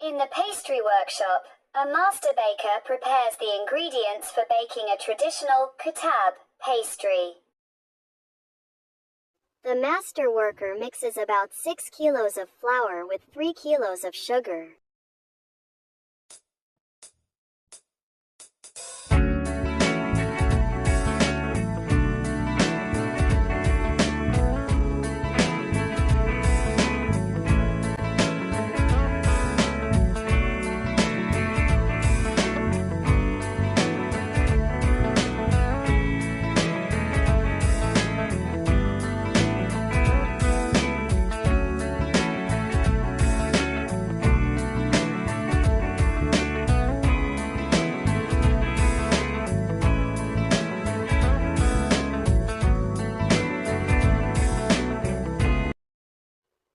In the pastry workshop, a master baker prepares the ingredients for baking a traditional Qutab pastry. The master worker mixes about 6 kilos of flour with 3 kilos of sugar.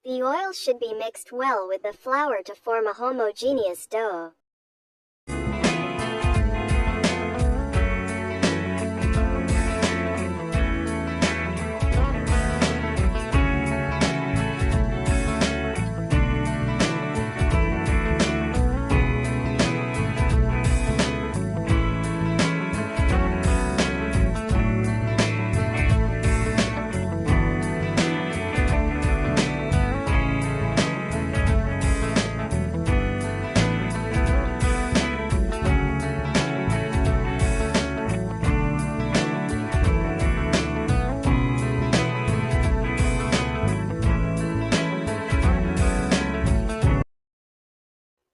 The oil should be mixed well with the flour to form a homogeneous dough.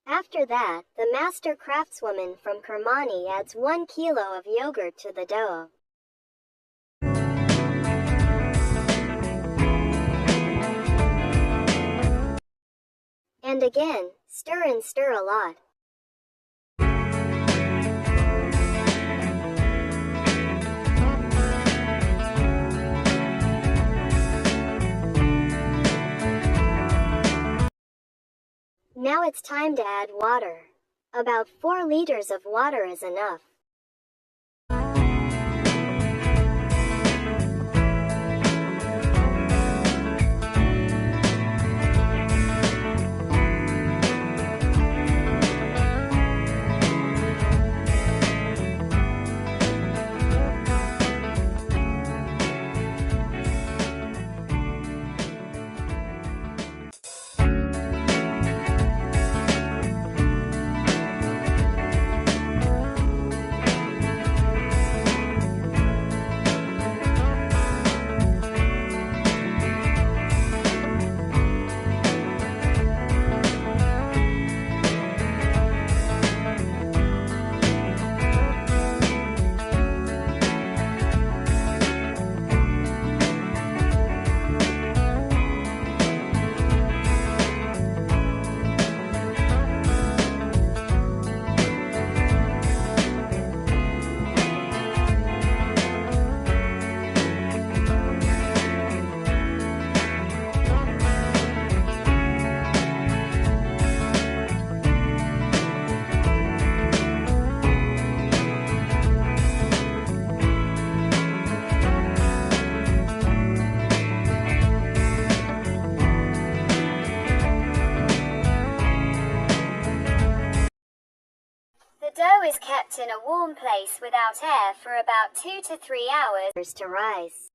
After that, the master craftswoman from Kerman adds 1 kilo of yogurt to the dough. And again, stir and stir a lot. Now it's time to add water. About 4 liters of water is enough. The dough is kept in a warm place without air for about 2 to 3 hours to rise.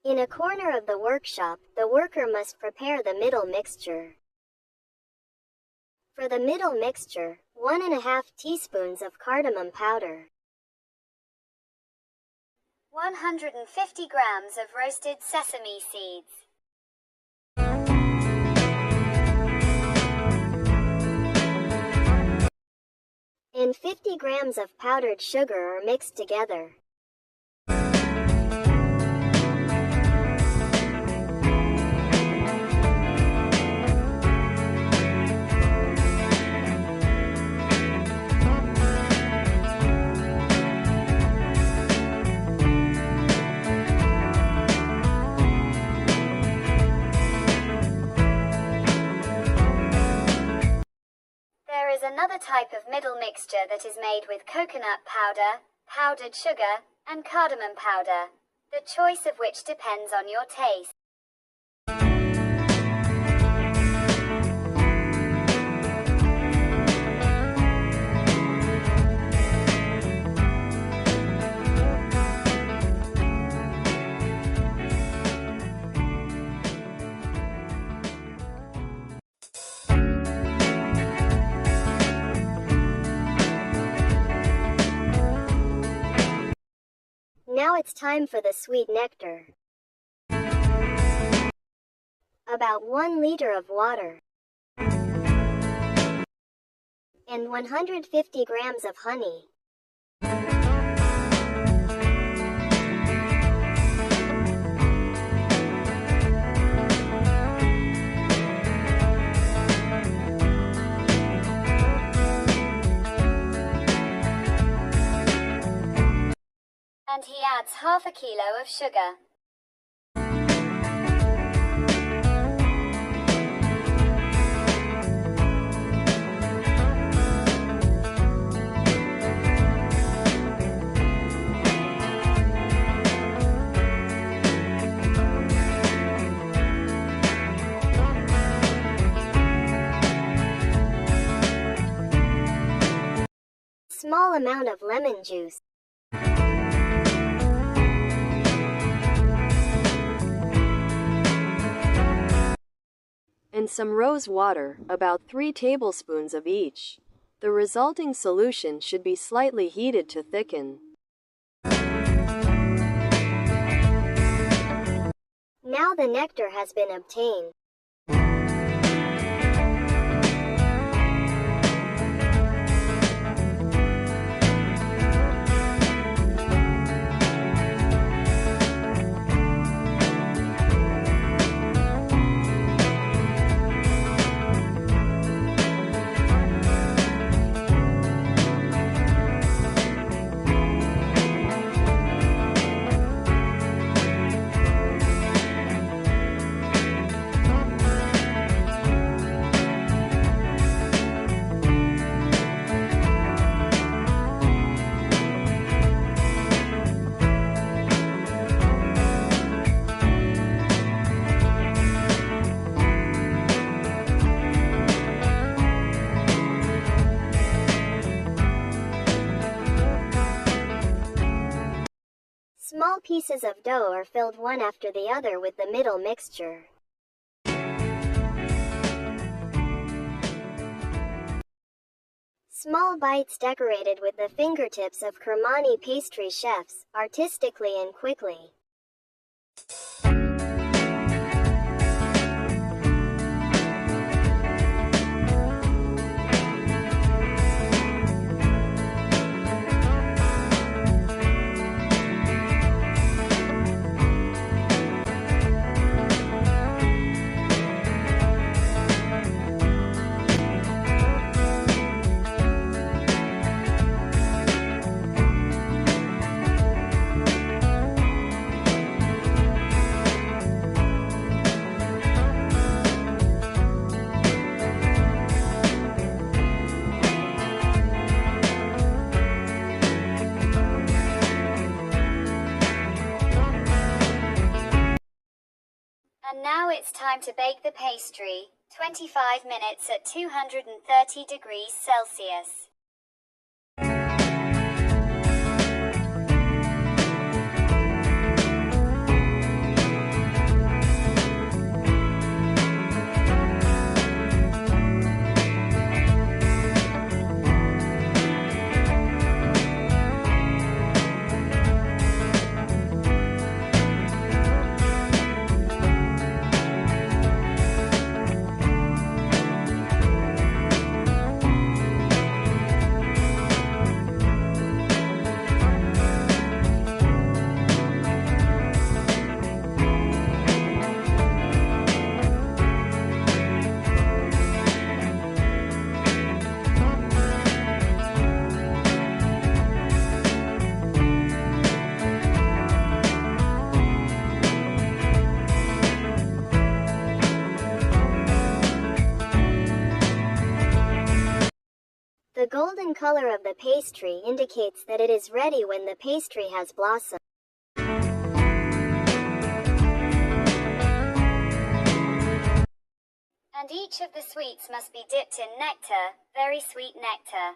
In a corner of the workshop, the worker must prepare the middle mixture. For the middle mixture, 1½ teaspoons of cardamom powder, 150 grams of roasted sesame seeds, and 50 grams of powdered sugar are mixed together. There is another type of middle mixture that is made with coconut powder, powdered sugar, and cardamom powder, the choice of which depends on your taste. Now it's time for the sweet nectar. About 1 liter of water and 150 grams of honey. And he adds half a kilo of sugar. Small amount of lemon juice. And some rose water, about 3 tablespoons of each. The resulting solution should be slightly heated to thicken. Now the nectar has been obtained. Small pieces of dough are filled one after the other with the middle mixture. Small bites decorated with the fingertips of Kermani pastry chefs, artistically and quickly. And now it's time to bake the pastry, 25 minutes at 230 degrees Celsius. golden color of the pastry indicates that it is ready when the pastry has blossomed. And each of the sweets must be dipped in nectar, very sweet nectar.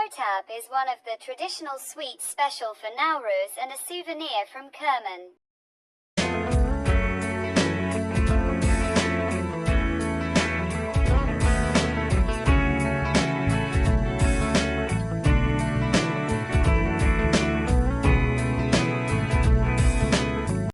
Qutab is one of the traditional sweets special for Nowruz and a souvenir from Kerman.